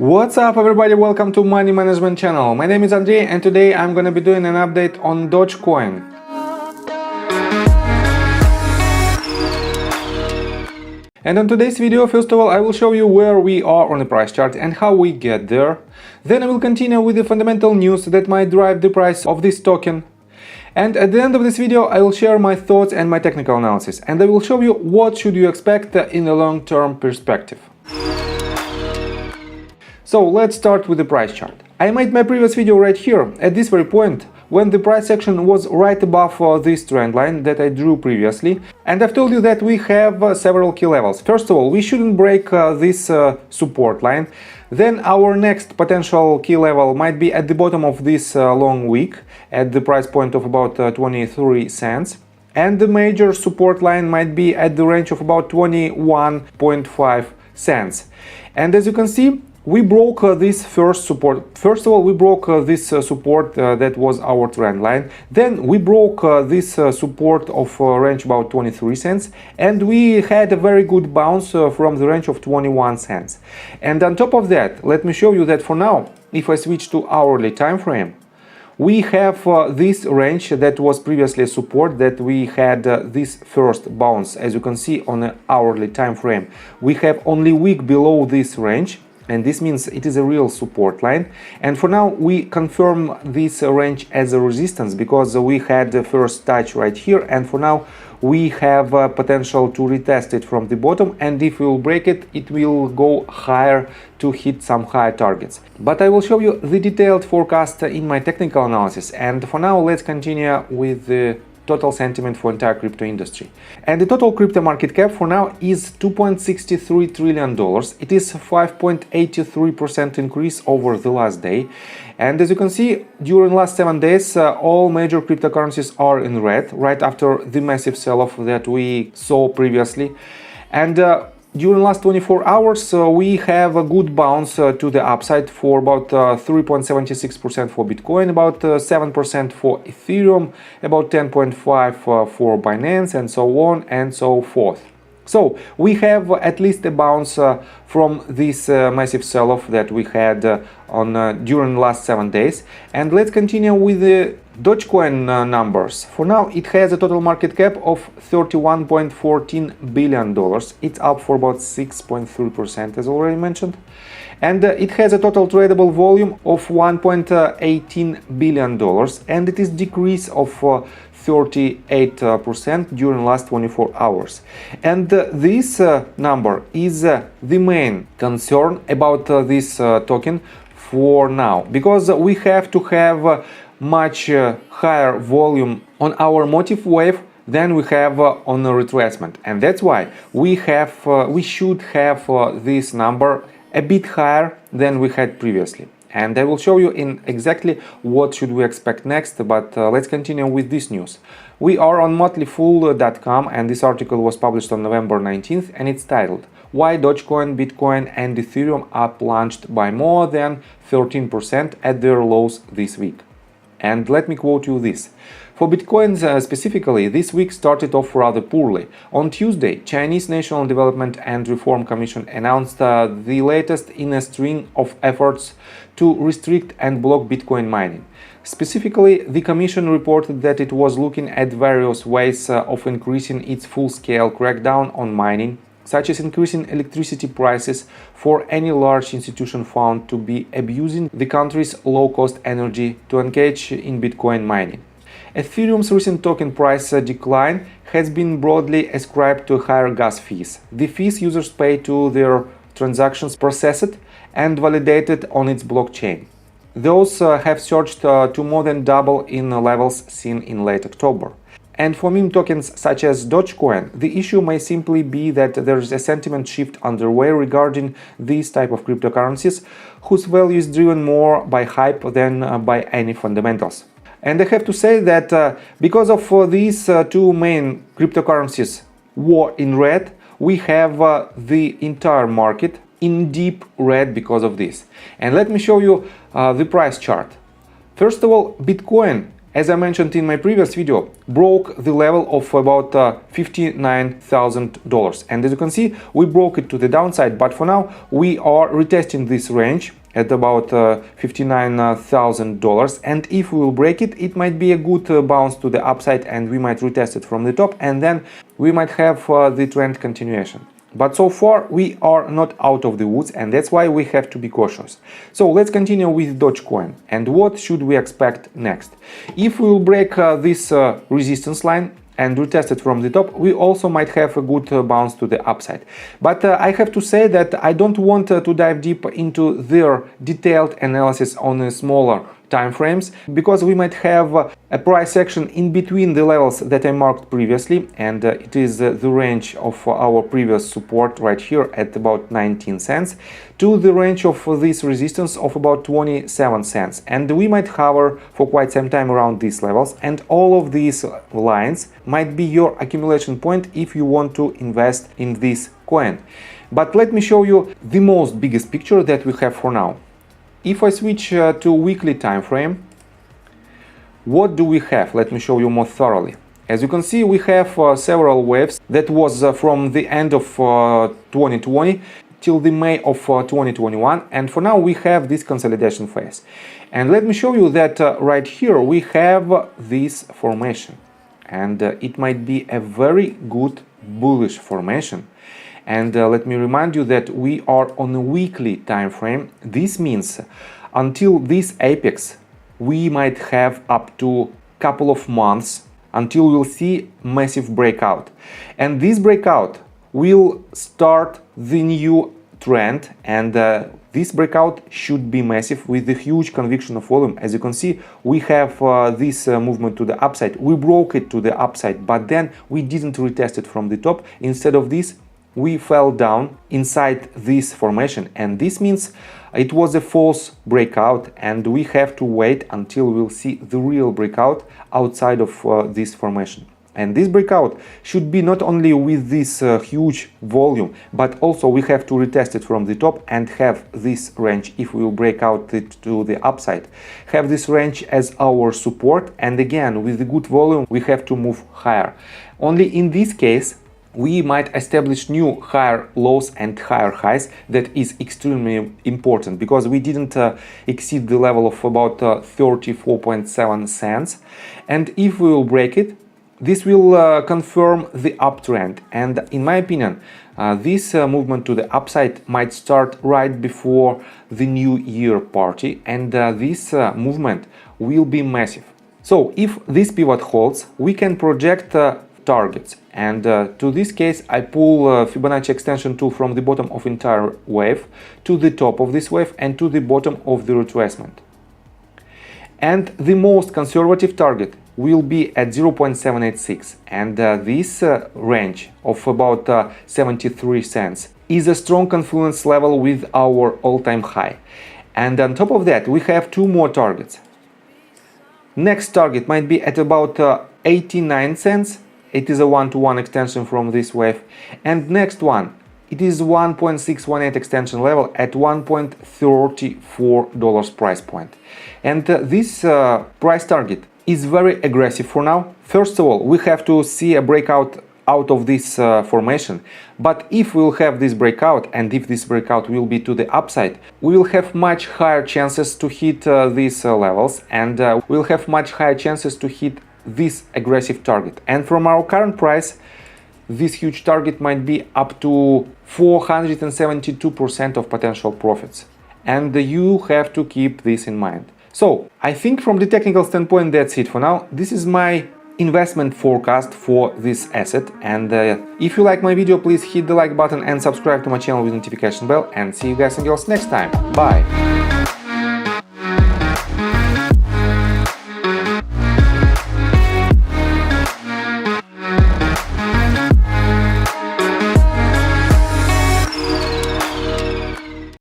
What's up everybody, welcome to Money Management channel. My name is Andrei and today I'm gonna be doing an update on DOGECOIN. And on today's video, first of all, I will show you where we are on the price chart and how we get there. Then I will continue with the fundamental news that might drive the price of this token. And at the end of this video, I will share my thoughts and my technical analysis. And I will show you what should you expect in a long-term perspective. So let's start with the price chart. I made my previous video right here at this very point when the price action was right above this trend line that I drew previously, and I've told you that we have several key levels. First of all, we shouldn't break this support line. Then our next potential key level might be at the bottom of this long wick at the price point of about 23 cents. And the major support line might be at the range of about 21.5 cents. And as you can see, we broke this first support. First of all, we broke this support that was our trend line. Then we broke this support of range about 23 cents. And we had a very good bounce from the range of 21 cents. And on top of that, let me show you that for now, if I switch to hourly time frame, we have this range that was previously a support that we had this first bounce. As you can see on an hourly time frame, we have only wick below this range. And this means it is a real support line. And for now, we confirm this range as a resistance because we had the first touch right here. And for now, we have potential to retest it from the bottom. And if we will break it, it will go higher to hit some higher targets. But I will show you the detailed forecast in my technical analysis. And for now, let's continue with the total sentiment for entire crypto industry. And the total crypto market cap for now is $2.63 trillion. It is 5.83% increase over the last day. And as you can see, during last 7 days, all major cryptocurrencies are in red right after the massive sell-off that we saw previously. And during last 24 hours, we have a good bounce to the upside for about 3.76% for Bitcoin, about 7% for Ethereum, about 10.5% for Binance, and so on and so forth. So we have at least a bounce from this massive sell-off that we had during the last 7 days. And let's continue with the DOGECOIN numbers. For now, it has a total market cap of $31.14 billion. It's up for about 6.3%, as already mentioned. And it has a total tradable volume of $1.18 billion. And it is decrease of 38% during last 24 hours. And this number is the main concern about this token for now, because we have to have much higher volume on our motive wave than we have on a retracement, and that's why we should have this number a bit higher than we had previously. And I will show you in exactly what should we expect next, but let's continue with this news. We are on motleyfool.com and this article was published on November 19th and it's titled "Why Dogecoin, Bitcoin and Ethereum are plunged by more than 13% at their lows this week." And let me quote you this. For Bitcoin specifically, this week started off rather poorly. On Tuesday, Chinese National Development and Reform Commission announced the latest in a string of efforts to restrict and block Bitcoin mining. Specifically, the Commission reported that it was looking at various ways of increasing its full-scale crackdown on mining, such as increasing electricity prices for any large institution found to be abusing the country's low-cost energy to engage in Bitcoin mining. Ethereum's recent token price decline has been broadly ascribed to higher gas fees, the fees users pay to their transactions processed and validated on its blockchain. Those have surged to more than double in levels seen in late October. And for meme tokens such as DOGECOIN, the issue may simply be that there is a sentiment shift underway regarding these type of cryptocurrencies, whose value is driven more by hype than by any fundamentals. And I have to say that because of these two main cryptocurrencies were in red, we have the entire market in deep red because of this. And let me show you the price chart. First of all, Bitcoin as I mentioned in my previous video, broke the level of about $59,000. And as you can see, we broke it to the downside, but for now we are retesting this range at about $59,000. And if we will break it, it might be a good bounce to the upside, and we might retest it from the top, and then we might have the trend continuation. But so far we are not out of the woods, and that's why we have to be cautious. So let's continue with Dogecoin. And what should we expect next? If we will break this resistance line and retest it from the top, we also might have a good bounce to the upside. But I have to say that I don't want to dive deep into their detailed analysis on a smaller time frames, because we might have a price action in between the levels that I marked previously, and it is the range of our previous support right here at about 19 cents to the range of this resistance of about 27 cents, and we might hover for quite some time around these levels, and all of these lines might be your accumulation point if you want to invest in this coin. But let me show you the most biggest picture that we have for now. If I switch to weekly time frame, what do we have? Let me show you more thoroughly. As you can see, we have several waves. That was from the end of 2020 till the May of 2021, and for now we have this consolidation phase. And let me show you that right here we have this formation, and it might be a very good bullish formation. And let me remind you that we are on a weekly time frame. This means until this apex we might have up to a couple of months until we'll see massive breakout. And this breakout will start the new trend, and this breakout should be massive with the huge conviction of volume. As you can see, we have this movement to the upside. We broke it to the upside, but then we didn't retest it from the top. Instead of this, we fell down inside this formation, and this means it was a false breakout, and we have to wait until we'll see the real breakout outside of this formation. And this breakout should be not only with this huge volume, but also we have to retest it from the top and have this range, if we will break out it to the upside, have this range as our support, and again with the good volume we have to move higher. Only in this case we might establish new higher lows and higher highs. That is extremely important, because we didn't exceed the level of about 34.7 cents, and if we will break it, this will confirm the uptrend. And in my opinion, this movement to the upside might start right before the New Year party, and this movement will be massive. So if this pivot holds, we can project targets, and to this case I pull Fibonacci extension tool from the bottom of entire wave to the top of this wave and to the bottom of the retracement. And the most conservative target will be at 0.786, and this range of about 73 cents is a strong confluence level with our all-time high. And on top of that we have two more targets. Next target might be at about 89 cents. It is a one-to-one extension from this wave. And next one, it is 1.618 extension level at $1.34 price point. And this price target is very aggressive for now. First of all, we have to see a breakout out of this formation. But if we will have this breakout, and if this breakout will be to the upside, we will have much higher chances to hit these levels, and we'll have much higher chances to hit this aggressive target. And from our current price, this huge target might be up to 472% of potential profits. And you have to keep this in mind. So I think from the technical standpoint that's it for now. This is my investment forecast for this asset, and if you like my video, please hit the like button and subscribe to my channel with notification bell, and see you guys and girls next time. Bye!